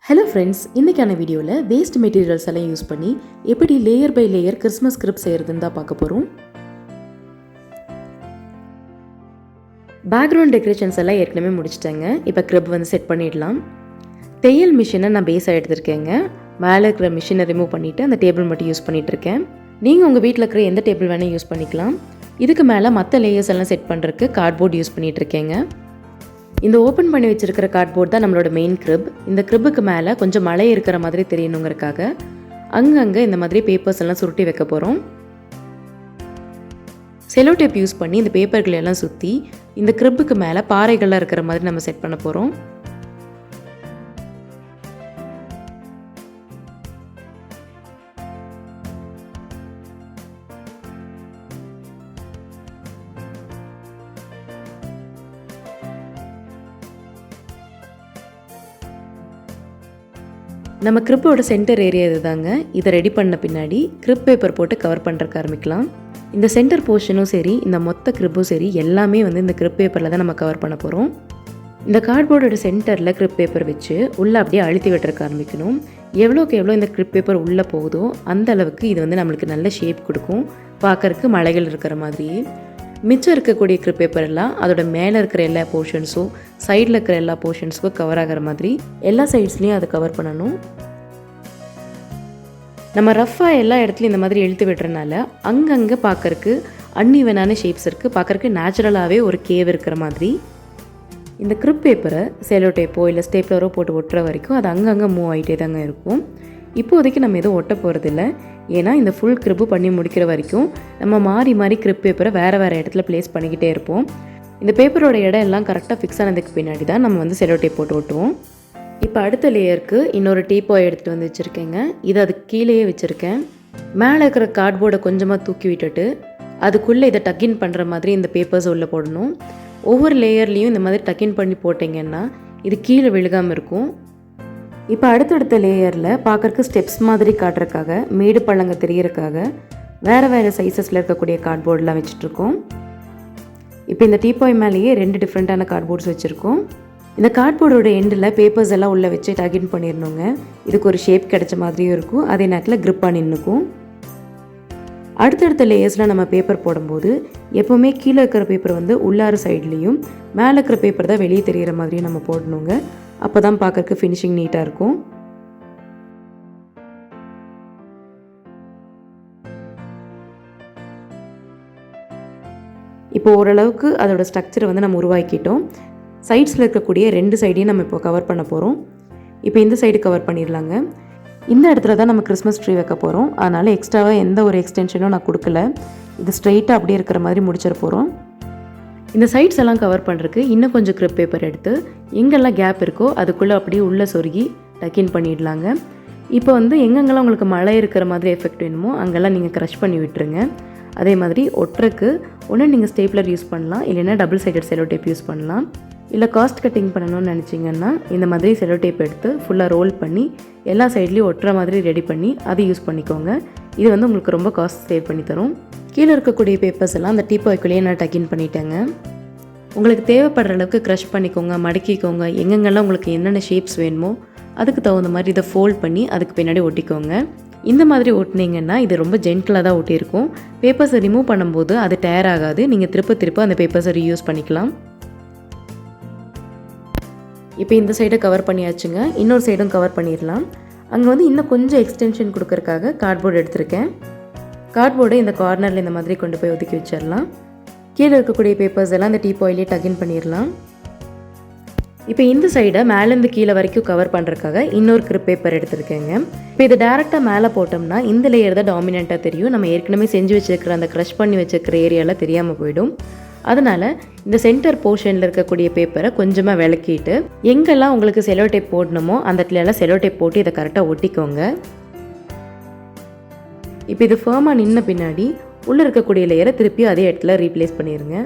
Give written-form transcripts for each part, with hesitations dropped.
Hello friends, இன்றைக்கான வீடியோவில் waste materials எல்லாம் யூஸ் பண்ணி எப்படி layer by layer Christmas script செய்கிறதுன்னு தான் பார்க்க போகிறோம். பேக்ரவுண்ட் டெக்கரேஷன்ஸ் எல்லாம் ஏற்கனவே முடிச்சிட்டேங்க. இப்போ கிரிப் வந்து செட் பண்ணிடலாம். தையல் மிஷினை நான் பேஸாக எடுத்திருக்கேங்க. மேலே இருக்கிற மிஷினை ரிமூவ் பண்ணிவிட்டு அந்த டேபிள் மட்டும் யூஸ் பண்ணிகிட்ருக்கேன். நீங்கள் உங்கள் வீட்டில் இருக்கிற எந்த டேபிள் வேணால் யூஸ் பண்ணிக்கலாம். இதுக்கு மேலே மற்ற லேயர்ஸ் எல்லாம் செட் பண்ணுறதுக்கு கார்ட்போர்ட் யூஸ் பண்ணிகிட்ருக்கேங்க. இந்த ஓப்பன் பண்ணி வச்சிருக்கிற கார்ட்போர்ட் தான் நம்மளோட மெயின் கிரிப். இந்த கிரிப்புக்கு மேலே கொஞ்சம் மழை இருக்கிற மாதிரி தெரியணுங்கிறதுக்காக அங்கங்கே இந்த மாதிரி பேப்பர்ஸ் எல்லாம் சுருட்டி வைக்க போகிறோம். செலோ டேப் யூஸ் பண்ணி இந்த பேப்பர்களை எல்லாம் சுற்றி இந்த கிரிப்புக்கு மேலே பாறைகள்லாம் இருக்கிற மாதிரி நம்ம செட் பண்ண போகிறோம். நம்ம கிரிப்போட சென்டர் ஏரியா இது தாங்க. இதை ரெடி பண்ண பின்னாடி கிரிப் பேப்பர் போட்டு கவர் பண்ணுறக்கு ஆரம்பிக்கலாம். இந்த சென்டர் போர்ஷனும் சரி, இந்த மொத்த கிரிப்பும் சரி, எல்லாமே வந்து இந்த கிரிப் பேப்பரில் தான் நம்ம கவர் பண்ண போகிறோம். இந்த கார்ட்போர்டோட சென்டரில் கிரிப் பேப்பர் வச்சு உள்ளே அப்படியே அழுத்தி விட்டுறக்க ஆரம்பிக்கணும். எவ்வளோக்கு எவ்வளோ இந்த கிரிப் பேப்பர் உள்ளே போகுதோ அந்த அளவுக்கு இது வந்து நம்மளுக்கு நல்ல ஷேப் கொடுக்கும். பார்க்கறக்கு மலைகள் இருக்கிற மாதிரியே. மிச்சம் இருக்கக்கூடிய கிரிப் பேப்பர் எல்லாம் அதோட மேலே இருக்கிற எல்லா போர்ஷன்ஸும் சைடில் இருக்கிற எல்லா போர்ஷன்ஸுக்கும் கவர் ஆகிற மாதிரி எல்லா சைட்ஸ்லேயும் அதை கவர் பண்ணணும். நம்ம ரஃப்பாக எல்லா இடத்துலையும் இந்த மாதிரி இழுத்து விடுறதுனால அங்கங்கே பார்க்கறக்கு அன்இவனான ஷேப்ஸ் இருக்குது. பார்க்கறக்கு நேச்சுரலாகவே ஒரு கேவ் இருக்கிற மாதிரி. இந்த கிரிப் பேப்பரை செலோ டேப்போ இல்லை ஸ்டேப்லரோ போட்டு ஒட்டுற வரைக்கும் அது அங்கங்கே மூவ் ஆகிட்டே தாங்க இருக்கும். இப்போதைக்கு நம்ம எதுவும் ஒட்ட போகிறதில்ல. ஏன்னா இந்த ஃபுல் கிரிப்பு பண்ணி முடிக்கிற வரைக்கும் நம்ம மாறி மாறி கிரிப் பேப்பரை வேறு இடத்துல ப்ளேஸ் பண்ணிக்கிட்டே இருப்போம். இந்த பேப்பரோட இடம் எல்லாம் கரெக்டாக ஃபிக்ஸ் ஆனதுக்கு பின்னாடி தான் நம்ம வந்து செலோ டேப் போட்டு ஒட்டுவோம். இப்போ அடுத்த லேயருக்கு இன்னொரு டீப்பாய் எடுத்துகிட்டு வந்து வச்சுருக்கேங்க. இதை அதுக்கு கீழேயே வச்சுருக்கேன். மேலே இருக்கிற கார்ட்போர்டை கொஞ்சமாக தூக்கி விட்டுட்டு அதுக்குள்ளே இதை டக்கின் பண்ணுற மாதிரி இந்த பேப்பர்ஸ் உள்ளே போடணும். ஒவ்வொரு லேயர்லேயும் இந்த மாதிரி டக்கின் பண்ணி போட்டிங்கன்னா இது கீழே விழுகாமல் இருக்கும். இப்போ அடுத்தடுத்த லேயரில் பார்க்கறக்கு ஸ்டெப்ஸ் மாதிரி காட்டுறதுக்காக, மேடு பள்ளங்க தெரியறதுக்காக வேறு சைஸஸில் இருக்கக்கூடிய கார்ட்போர்டெலாம் வச்சுட்ருக்கோம். இப்போ இந்த டீப்பாய் மேலேயே 2 டிஃப்ரெண்ட்டான கார்ட்போர்ட்ஸ் வச்சுருக்கோம். இந்த கார்ட்போர்டோட எண்டில் பேப்பர்ஸ் எல்லாம் உள்ளே வச்சு டக்கின் பண்ணிடணுங்க. இதுக்கு ஒரு ஷேப் கிடைச்ச மாதிரியும் இருக்கும், அதே நேரத்தில் க்ரிப்பாக நின்றுக்கும். அடுத்தடுத்த லேயர்ஸில் நம்ம பேப்பர் போடும்போது எப்போவுமே கீழே இருக்கிற பேப்பர் வந்து உள்ளார சைட்லேயும் மேலே இருக்கிற பேப்பர் தான் வெளியே தெரிகிற மாதிரியும் நம்ம போடணுங்க. அப்போ தான் பார்க்கறக்கு ஃபினிஷிங் நீட்டாக இருக்கும். இப்போ ஓரளவுக்கு அதோட ஸ்ட்ரக்சரை வந்து நம்ம உருவாக்கிட்டோம். சைட்ஸில் இருக்கக்கூடிய 2 சைடையும் நம்ம இப்போ கவர் பண்ண போகிறோம். இப்போ இந்த சைடு கவர் பண்ணிடலாங்க. இந்த இடத்துல தான் நம்ம கிறிஸ்மஸ் ட்ரீ வைக்க போகிறோம். அதனால் எக்ஸ்ட்ராவாக எந்த ஒரு எக்ஸ்டென்ஷனும் நான் கொடுக்கல. இது ஸ்ட்ரைட்டாக அப்படியே இருக்கிற மாதிரி முடிச்சிட போகிறோம். இந்த சைட்ஸ் எல்லாம் கவர் பண்ணுறதுக்கு இன்னும் கொஞ்சம் கிரிப் பேப்பர் எடுத்து எங்கெல்லாம் கேப் இருக்கோ அதுக்குள்ளே அப்படியே உள்ளே சொருகி டக்கின் பண்ணிடலாங்க. இப்போ வந்து எங்கெங்கெல்லாம் உங்களுக்கு மழை இருக்கிற மாதிரி எஃபெக்ட் வேணுமோ அங்கெல்லாம் நீங்கள் க்ரஷ் பண்ணி விட்டுருங்க. அதே மாதிரி ஒட்டுறக்கு ஒன்று நீங்கள் ஸ்டேப்லர் யூஸ் பண்ணலாம், இல்லைன்னா double sided cello tape use பண்ணலாம். இல்லை காஸ்ட் கட்டிங் பண்ணணும்னு நினச்சிங்கன்னா இந்த மாதிரி செலோ டேப் எடுத்து ஃபுல்லாக ரோல் பண்ணி எல்லா சைட்லேயும் ஒட்டுற மாதிரி ரெடி பண்ணி அதை யூஸ் பண்ணிக்கோங்க. இது வந்து உங்களுக்கு ரொம்ப காஸ்ட் சேவ் பண்ணி தரும். கீழே இருக்கக்கூடிய பேப்பர்ஸ் எல்லாம் அந்த டீப்பாய்க்குள்ளேயே நான் டக்கின் பண்ணிட்டேங்க. உங்களுக்கு தேவைப்படுற அளவுக்கு க்ரஷ் பண்ணிக்கோங்க, மடக்கிக்கோங்க. எங்கெங்கெல்லாம் உங்களுக்கு என்னென்ன ஷேப்ஸ் வேணுமோ அதுக்கு தகுந்த மாதிரி இதை ஃபோல்ட் பண்ணி அதுக்கு பின்னாடி ஒட்டிக்கோங்க. இந்த மாதிரி ஒட்டினீங்கன்னா இது ரொம்ப ஜென்டிலாக தான் ஒட்டியிருக்கும். பேப்பர்ஸை ரிமூவ் பண்ணும்போது அது டயர் ஆகாது. நீங்கள் திருப்ப அந்த பேப்பர்ஸை ரீயூஸ் பண்ணிக்கலாம். இப்போ இந்த சைடை கவர் பண்ணியாச்சுங்க. இன்னொரு சைடும் கவர் பண்ணிடலாம். அங்கே வந்து இன்னும் கொஞ்சம் எக்ஸ்டென்ஷன் கொடுக்கறதுக்காக கார்ட்போர்டு எடுத்திருக்கேன். கார்ட்போர்டை இந்த கார்னரில் இந்த மாதிரி கொண்டு போய் ஒதுக்கி வச்சிடலாம். கீழே இருக்கக்கூடிய பேப்பர்ஸ் எல்லாம் இந்த டீப்பாயிலே டக்கின் பண்ணிடலாம். இப்போ இந்த சைடை மேலேருந்து கீழே வரைக்கும் கவர் பண்ணுறதுக்காக இன்னொரு கிரிப் பேப்பர் எடுத்திருக்கேங்க. இப்போ இதை டேரெக்டாக மேலே போட்டோம்னா இந்த லேயர் தான் டாமினண்ட்டாக தெரியும். நம்ம ஏற்கனவே செஞ்சு வச்சுருக்கிற அந்த க்ரஷ் பண்ணி வச்சுருக்கிற ஏரியாவில் தெரியாமல் போயிடும். அதனால் இந்த சென்டர் போர்ஷனில் இருக்கக்கூடிய பேப்பரை கொஞ்சமாக விளக்கிட்டு எங்கெல்லாம் உங்களுக்கு செலோ டேப் போடணுமோ அந்த இடத்துல செலோ டேப் போட்டு இதை கரெக்டாக ஒட்டிக்கோங்க. இப்போ இது ஃபர்மாக நின்ன பின்னாடி உள்ளே இருக்கக்கூடிய லேயரை திருப்பி அதே இடத்துல ரீப்ளேஸ் பண்ணிடுங்க.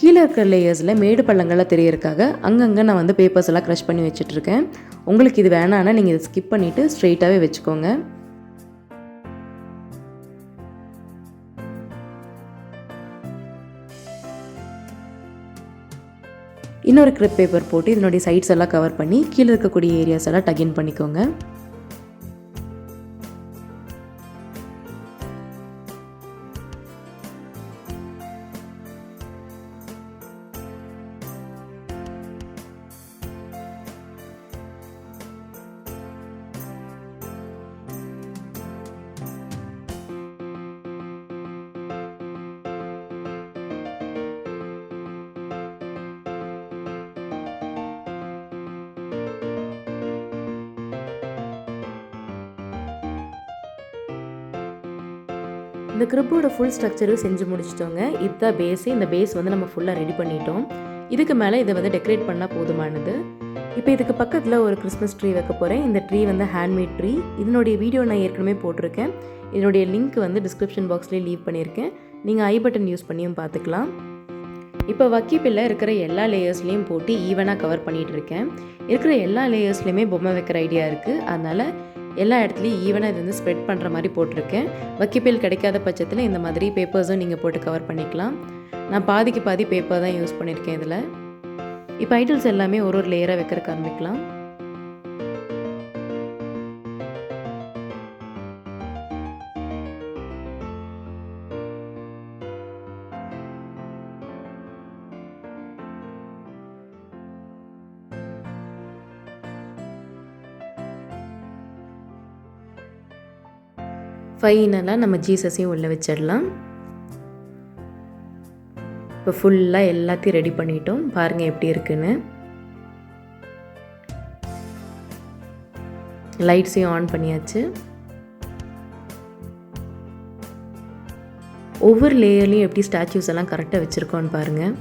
கீழே இருக்கிற லேயர்ஸில் மேடு பள்ளங்கள்லாம் தெரியறதுக்காக அங்கங்கே நான் வந்து பேப்பர்ஸ் எல்லாம் க்ரஷ் பண்ணி வச்சுட்ருக்கேன். உங்களுக்கு இது வேணான்னா நீங்கள் இதை ஸ்கிப் பண்ணிவிட்டு ஸ்ட்ரெயிட்டாகவே வச்சுக்கோங்க. இன்னொரு கிரிப் பேப்பர் போட்டு இதனுடைய சைட்ஸ் எல்லாம் கவர் பண்ணி கீழே இருக்கக்கூடிய ஏரியாஸ் எல்லாம் டக்-இன் பண்ணிக்கோங்க. இந்த கிரிப்போட ஃபுல் ஸ்ட்ரக்சரும் செஞ்சு முடிச்சிட்டோங்க. இதுதான் பேஸ். இந்த பேஸ் வந்து நம்ம ஃபுல்லாக ரெடி பண்ணிட்டோம். இதுக்கு மேலே இதை வந்து டெக்கரேட் பண்ணால் போதுமானது. இப்போ இதுக்கு பக்கத்தில் ஒரு கிறிஸ்மஸ் ட்ரீ வைக்க போகிறேன். இந்த ட்ரீ வந்து ஹேண்ட்மேட் ட்ரீ. இதனுடைய வீடியோ நான் ஏற்கனவே போட்டிருக்கேன். இதனுடைய லிங்க் வந்து டிஸ்கிரிப்ஷன் பாக்ஸ்லேயே லீவ் பண்ணியிருக்கேன். நீங்கள் ஐ பட்டன் யூஸ் பண்ணியும் பார்த்துக்கலாம். இப்போ வக்கிப்பில் இருக்கிற எல்லா லேயர்ஸ்லேயும் போட்டு ஈவனாக கவர் பண்ணிகிட்டு இருக்கேன். இருக்கிற எல்லா லேயர்ஸ்லேயுமே பொம்மை வைக்கிற ஐடியா இருக்குது. அதனால் எல்லா இடத்துலையும் ஈவனாக இது வந்து ஸ்ப்ரெட் பண்ணுற மாதிரி போட்டிருக்கேன். வக்கிப்பேல் கிடைக்காத பட்சத்தில் இந்த மாதிரி பேப்பர்ஸும் நீங்கள் போட்டு கவர் பண்ணிக்கலாம். நான் பாதிக்கு பாதி பேப்பர் தான் யூஸ் பண்ணியிருக்கேன் இதில். இப்போ ஐட்டல்ஸ் எல்லாமே ஒரு லேயராக வைக்கிறதுக்கு ஆரம்பிக்கலாம். ஃபைனலாக நம்ம ஜீசஸையும் உள்ளே வச்சிடலாம். இப்போ ஃபுல்லாக எல்லாத்தையும் ரெடி பண்ணிட்டோம். பாருங்கள் எப்படி இருக்குன்னு. லைட்ஸையும் ஆன் பண்ணியாச்சு. ஒவ்வொரு லேயர்லையும் எப்படி ஸ்டாச்சூஸ் எல்லாம் கரெக்டாக வச்சுருக்கோன்னு பாருங்கள்.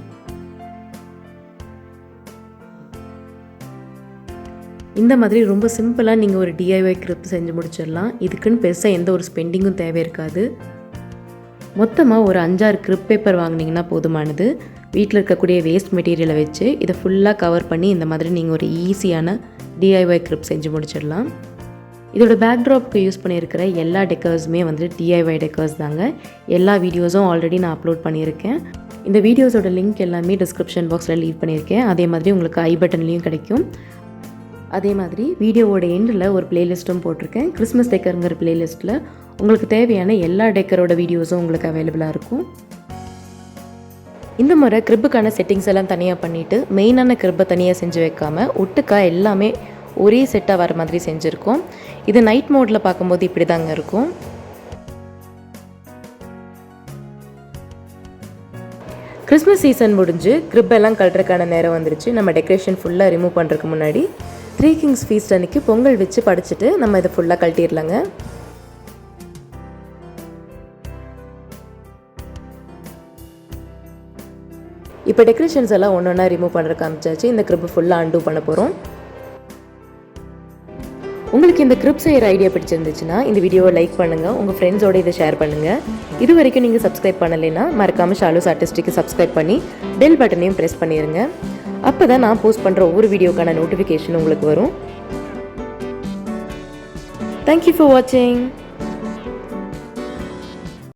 இந்த மாதிரி ரொம்ப சிம்பிளாக நீங்கள் ஒரு DIY கிரிப் செஞ்சு முடிச்சிடலாம். இதுக்குன்னு பெருசாக எந்த ஒரு ஸ்பெண்டிங்கும் தேவை இருக்காது. மொத்தமாக ஒரு 5-6 கிரிப் பேப்பர் வாங்கினீங்கன்னா போதுமானது. வீட்டில் இருக்கக்கூடிய வேஸ்ட் மெட்டீரியலை வச்சு இதை ஃபுல்லாக கவர் பண்ணி இந்த மாதிரி நீங்கள் ஒரு ஈஸியான DIY கிரிப் செஞ்சு முடிச்சிடலாம். இதோட பேக்ட்ராப்க்கு யூஸ் பண்ணியிருக்கிற எல்லா டெக்கர்ஸுமே வந்து DIY டெக்கர்ஸ் தாங்க. எல்லா வீடியோஸும் ஆல்ரெடி நான் அப்லோட் பண்ணியிருக்கேன். இந்த வீடியோஸோட லிங்க் எல்லாமே டிஸ்கிரிப்ஷன் பாக்ஸில் லீவ் பண்ணியிருக்கேன். அதே மாதிரி உங்களுக்கு ஐ பட்டன்லேயும் கிடைக்கும். அதே மாதிரி வீடியோவோட எண்டில் ஒரு பிளேலிஸ்ட்டும் போட்டிருக்கேன். கிறிஸ்மஸ் டெக்கருங்கிற பிளேலிஸ்ட்டில் உங்களுக்கு தேவையான எல்லா டெக்கரோட வீடியோஸும் உங்களுக்கு அவைலபிளாக இருக்கும். இந்த முறை கிரிப்புக்கான செட்டிங்ஸ் எல்லாம் தனியாக பண்ணிவிட்டு மெயினான கிரிப்பை தனியாக செஞ்சு வைக்காமல் ஒட்டுக்கா எல்லாமே ஒரே செட்டாக வர மாதிரி செஞ்சுருக்கோம். இது நைட் மோடில் பார்க்கும்போது இப்படி தாங்க இருக்கும். கிறிஸ்மஸ் சீசன் முடிஞ்சு கிரிப்பெல்லாம் கட்டுறதுக்கான நேரம் வந்துருச்சு. நம்ம டெக்கரேஷன் ஃபுல்லாக ரிமூவ் பண்ணுறதுக்கு முன்னாடி 3 Kings ஃபீஸ்ட் அன்றைக்கி பொங்கல் வச்சு படைச்சிட்டு நம்ம இதை ஃபுல்லாக கழட்டிடலாங்க. இப்போ டெக்கரேஷன்ஸ் எல்லாம் ஒன்று ஒன்றா ரிமூவ் பண்ணுறதுக்கு ஆரம்பிச்சாச்சு. இந்த கிரிப் ஃபுல்லாக அன்டூ பண்ண போகிறோம். உங்களுக்கு இந்த கிரிப் செய்கிற ஐடியா பிடிச்சிருந்துச்சுன்னா இந்த வீடியோவை லைக் பண்ணுங்கள். உங்கள் ஃப்ரெண்ட்ஸோடு இதை ஷேர் பண்ணுங்கள். இது வரைக்கும் நீங்கள் சப்ஸ்கிரைப் பண்ணலைன்னா மறக்காமல் ஷாலூஸ் ஆர்டிஸ்டிக்கு சப்ஸ்கிரைப் பண்ணி பெல் பட்டனையும் ப்ரெஸ் பண்ணிடுங்க. அப்போ தான் நான் போஸ்ட் பண்ணுற ஒவ்வொரு வீடியோக்கான நோட்டிஃபிகேஷன் உங்களுக்கு வரும். தேங்க்யூ ஃபார் வாட்சிங்.